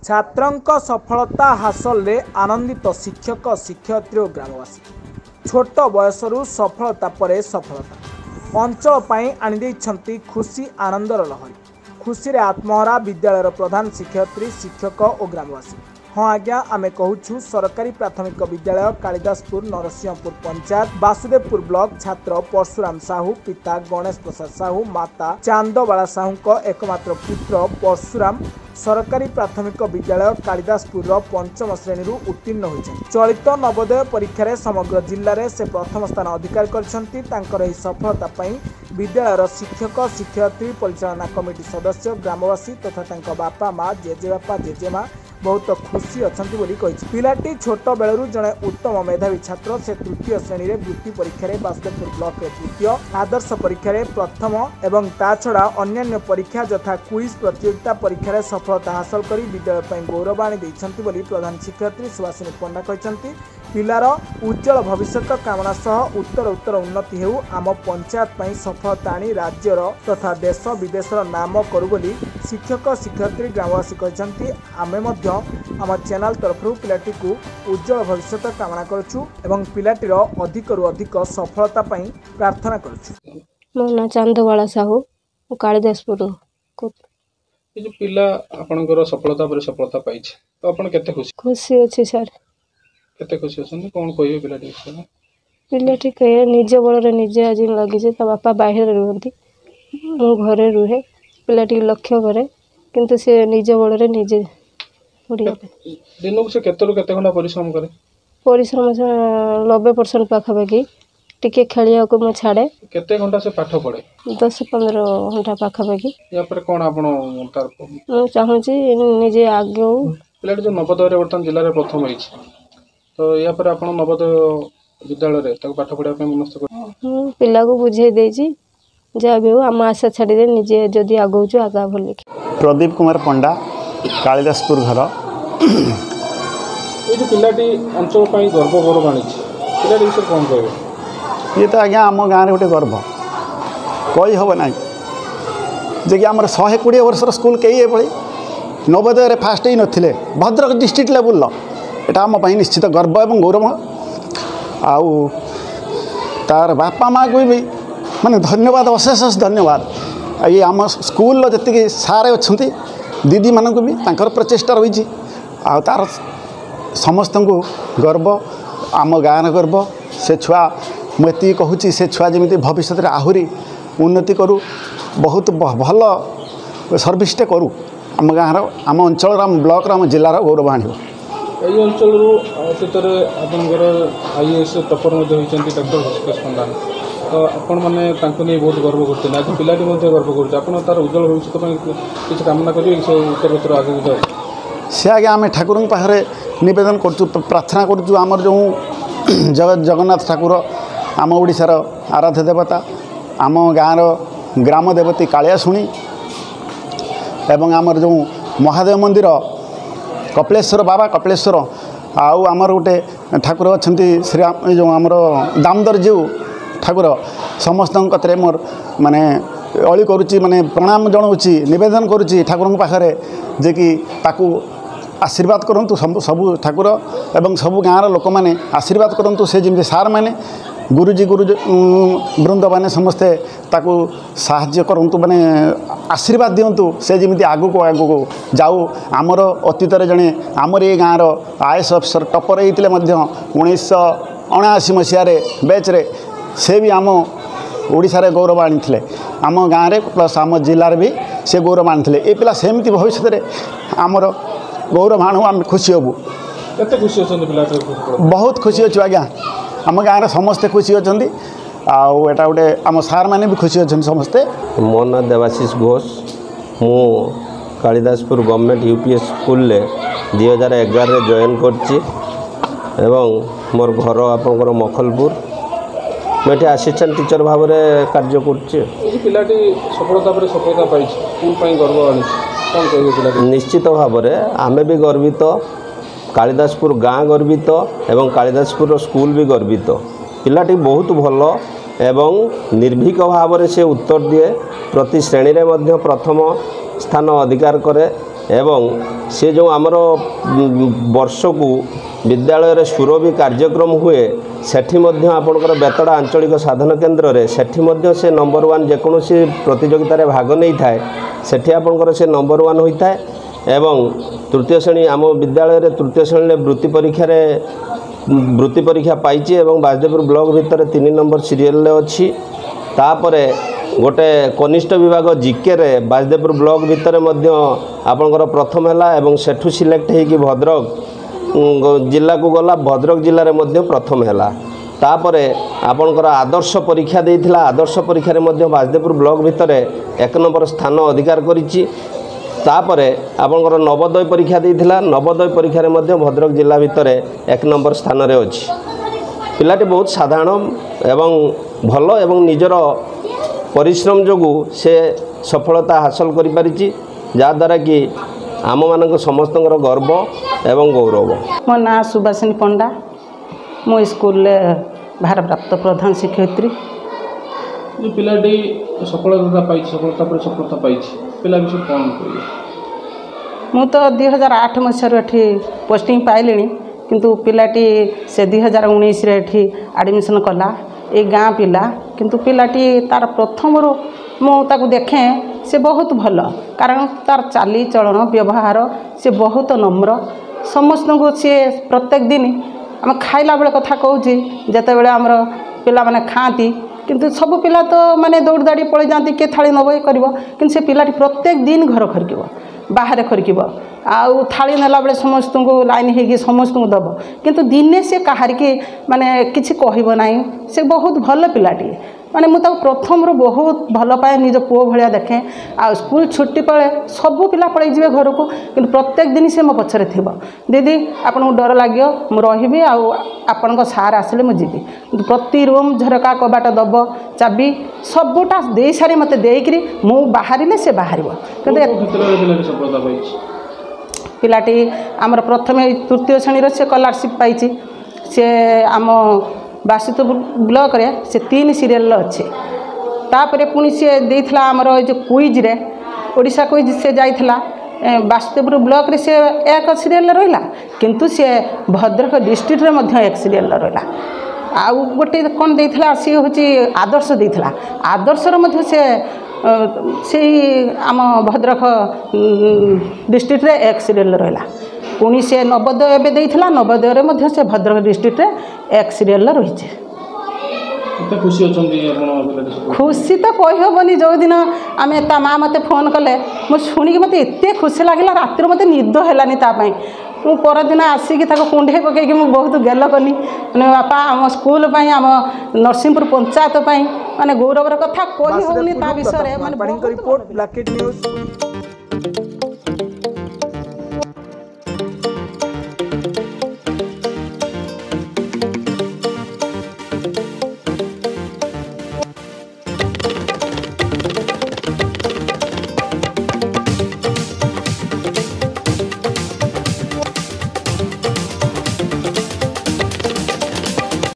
छात्रंक सफलता हासिल रे आनंदित शिक्षक शिक्षयित्री और ग्रामवासी छोट बयसरू सफलता परे सफलता अंचल पाई आनी खुशी आनंदर लहरी खुशी रे आत्महरा विद्यालय प्रधान शिक्षयित्री शिक्षक और ग्रामवासी। हाँ आज्ञा आमे कहूँ सरकारी प्राथमिक विद्यालय कालिदासपुर नरसिंहपुर पंचायत वासुदेवपुर ब्लॉक छात्र परशुराम साहू पिता गणेश प्रसाद साहू माता चांदबाला साहू एकमात्र पुत्र परशुराम सरकारी प्राथमिक विद्यालय कालिदासपुर पंचम श्रेणी उत्तीर्ण होती। चलित नवोदय परीक्षा समग्र जिले में से प्रथम स्थान अधिकार कर सफलता विद्यालय शिक्षक शिक्षयित्री परिचालना कमिटी सदस्य ग्रामवासी तथा बापा माँ जेजेबापा जेजेमा बहुत खुशी अच्छा पिलाटी छोट बेलू जड़े उत्तम मेधावी छात्र से तृतीय श्रेणी में वृत्ति परीक्षा वासुदेवपुर ब्लॉक तृतीय आदर्श परीक्षा प्रथम एवं ता छड़ा अन्य परीक्षा यथा क्विज प्रतियोगिता परीक्षा सफलता हासिल कर विद्यालय गौरव आनी प्रधान शिक्षयित्री सुभाषिनी पंडा कहते पिलार उज्जवल भविष्य कामना सह उत्तर उत्तर उन्नति हेउ आम पंचायत सफलता आनी राज्यर तथा देश विदेशर नाम करू बोली शिक्षक शिक्षयित्री ग्रामवासी कहते आमे मध्य आम चैनल तरफ पिलाटी को उज्जवल भविष्य कामना करुछु एवं पिलाटीर अधिक रु अधिक सफलता प्रार्थना करुछु। मो ना चांदबाला साहू कालिदासपुर ये जो पिला आपनकर सफलता पर सफलता पाई तो आपन केते खुशी अछि सर केते खुशी अछन कोन कहबे पिलाटी पिलाटी कहे निज बल रे निजे आज लगी जे ता बापा बाहर रहंती मो घरे रुहे पिलाटी लक्ष्य करे किंतु से निज बल रे निजे दिन को से केते घंटा परिश्रम करे परिश्रम 90% पाखापाखि टिके खेलिया को मो छाड़े केते घंटा से पाठ पढ़े 10-15 घंटा पाखापाखि या पर कोन आपण तार मो चाहूँ निजे आगे पिलाटी जो नवोदय रे वर्तमान जिल्ला रे प्रथम होई तो या पर आपण नवोदय विद्यालय रे तक पाठ पढ़ा पे मनस्त कर पिला को बुझे देजी जा भी हो आम आशा छाड़ी दे निजे जदी आगौ छु आगा भल लिख। प्रदीप कुमार पंडा कालिदासपुर घर ये जो पिलाटी अंचल पाई गर्व गौरव आनी पिलाटी विषय कौन कहबे ये तो आज्ञा आम गाँव गोटे गर्व कही हम ना जे कि आम 120 वर्षर स्कूल कई भाई नवोदय फास्ट ही नथिले भद्रक डिस्ट्रिक्ट लेवल एटा आम निश्चित गर्व एवं गौरव आउ तार बापा माँ को भी माने धन्यवाद अशेष धन्यवाद ये आम स्कूल जी सारे अच्छा दीदी मान भी तांकर प्रचेष्टा रही आ तार समस्त को गर्व आम गाँव गर्व से छुआ मुझे कहूँ से छुआ जमी भविष्य में आहरी उन्नति करू बहुत भल सर्विसटे करू आम गाँव आम अंचल आम ब्लॉक आम जिलार गौरव आण ये अंचल अतीत आपंकर IAS टॉपर होती डॉक्टर हृषिकेश पंडा तो आपण मैंने नहीं बहुत गर्व करते आज पिलाटी गर्व कर तार उज्जवल भविष्य किसी कामना करेंगे से उत्तर उत्तर आगे जाए से आगे आम ठाकुर पाखे नवेदन कर प्रार्थना करमर जो जगन्नाथ ठाकुर आम ओडिशार आराध्य देवता आम गाँव ग्राम देवती कालिया शुणी एवं आमर जो महादेव मंदिर कपिलेश्वर बाबा कपिलेश्वर आउ आमर गोटे ठाकुर अच्छा श्री जो आमर दामोदर जीव ठाकुर समस्त कतरे मोर माने अली करुच्ची माने प्रणाम जनाऊँगी नवेदन करुच्ची ठाकुर पाखे जे कि ताकू आशीर्वाद करंतु सबू ठाकुर एवं सबू गाँव लोक मैंने आशीर्वाद करंतु से जमी सार मैंने गुरुजी वृंद मैंने समस्ते ताकू साहाय्य करंतु माने आशीर्वाद दिंतु से जमी आगू को जाऊ आमर अतीत जड़े आमर ये गाँव IAS अफिसर टपर होते 1979 मसीह बैच्रे से भी आम ओडिशा गौरव आनी आम गाँव में प्लस आम जिले भी से गौरव आनी ये पिला सेमती भविष्य में आमर गौरव आणु आम खुशी हबू बहुत खुशी अच्छे आज्ञा आम गाँव समस्ते खुशी अच्छा आटा गोटे आम सार मैंने भी खुशी अच्छा समस्ते। मो ना देवाशीष घोष मु Kalidaspur government UPS school 2011 join करची एवं मोर घर आपंकर मखलपुर मैं असिस्टेंट टीचर भाव में कार्य करटी सफलता पर सफलता पाई स्कूल गर्व निश्चित भाव में आमे भी गर्वित कालिदासपुर गाँ गर्वित एवं कालिदासपुर स्कूल भी गर्वित पिलाटी बहुत भल एवं निर्भीक भाव से उत्तर दिए प्रति श्रेणी रे मध्य प्रथम स्थान अधिकार करे एवं से जो आमर वर्ष को विद्यालय सुरभि कार्यक्रम हुए सेठी मध्य आपणकर बेतड़ा आंचलिक साधन केन्द्र रे सेठी मध्य से नंबर 1 जेकोसी प्रतियोगितार भाग नहीं थाए सेठी आपणकर से नंबर 1 होता है एवं तृतीय श्रेणी आम विद्यालय रे तृतीय श्रेणी वृत्ति परीक्षा पाई एवं बाजदेपुर ब्लॉक भितर 3 नंबर सीरियल अच्छी तापरे गोटे कनिष्ठ विभाग जीके रे बाजदेपुर ब्लॉक भितर मध्य आपणकर प्रथम है एवं सेठू सिलेक्ट होगी भद्रक जिला को गला भद्रक जिले में मध्य प्रथम है तापरे आपणकर आदर्श परीक्षा देइथिला आदर्श परीक्षा रे मध्य बाजदेपुर ब्लॉक भितर 1 नंबर स्थान अधिकार करिछि तापरे आपणकर नवोदय परीक्षा देइथिला नवोदय परीक्षा रे मध्य भद्रक जिला भितर 1 नंबर स्थान रे अछि पिलाटी बहुत साधारण एवं भल एवं निजर परिश्रम जोगु से सफलता हासिल करि परिछि द्वारा कि आम मान समस्त गर्व एवं गौरव। मो ना सुभाषिनी पंडा मो स्कूल भारप्राप्त प्रधान शिक्षयित्री। जो पिलाटी सफलता पाई सफलता पर सफलता पाई पिला विषय कौन कह मु तो 2008 मसीह एठी पोस्टिंग पाइलिनी किंतु पिलाटी से 2019 रे एठी एडमिशन कला ए गाँ पिला किंतु पिलाटी तार प्रथम रो मु ताकू देखे से बहुत भल कारण तार चाली चलन व्यवहार से बहुत नम्र समस्त को सी प्रत्येक दिन आम खाइला बेले कथा कहूँ जिते बड़े आमर पिला माने खाती किंतु सब पिला तो माने दौड़ दाड़ी पड़े जाती किए थाली नब कर कि से पिलाटी प्रत्येक दिन घर खरकिब बाहर खरकिब आउ थाली नेला बेले समस्त को लाइन होगी समस्त को दब किंतु दिने से कहार की माने किसी कहब ना से बहुत भल पिलाटी माने मुझे प्रथम रू बहुत भल पाए निज पुओ भाया देखें आ स्कूल छुट्टी पड़े सबू पिला पड़े जी घर को कि प्रत्येक दिन से मो पछरे थी दीदी आपको डर लगे मुझे रही आपण सार आसिले मुझे प्रति रूम झरका कबाट दब चाबी सबूटा दे सारी मत देकरी मु बाहर से बाहर पिलाटी आमर प्रथम तृतीय श्रेणी से स्कॉलरशिप पाई सी आम बासुदेव ब्लॉक रे से 3 सीरियल अच्छे तापर पुणी सी देइथला आमर जो क्विज रे ओडिशा क्विज से जाइथला बासुदेव ब्लॉक रे से 1 सीरियल रहिला किंतु से भद्रक डिस्ट्रिक्ट रे मध्य 1 सीरियल रहिला आउ गोटे कौन देइथला सी होची आदर्श देइथला आदर्श रे मध्य से आम भद्रक डिस्ट्रिक्ट रे 1 सीरियल रहिला पुणी से नवोदय एवं देइथला नवोदय मध्य से भद्रक डिस्ट्रिक्ट रे 1 सीरियल रही खुशी तो कहीहबनी जो दिन आम ता माँ मत फोन कले मुझे शुणी मत एत खुशी लगे रात मत निद है मु परदिन आसिक कुंडे पकईकि बहुत गेल कनी मैंने बापा आम स्कूल आम नरसिंहपुर पंचायत माने गौरवर कथा कही होनी ता विषय रिपोर्ट ब्लैकेट न्यूज।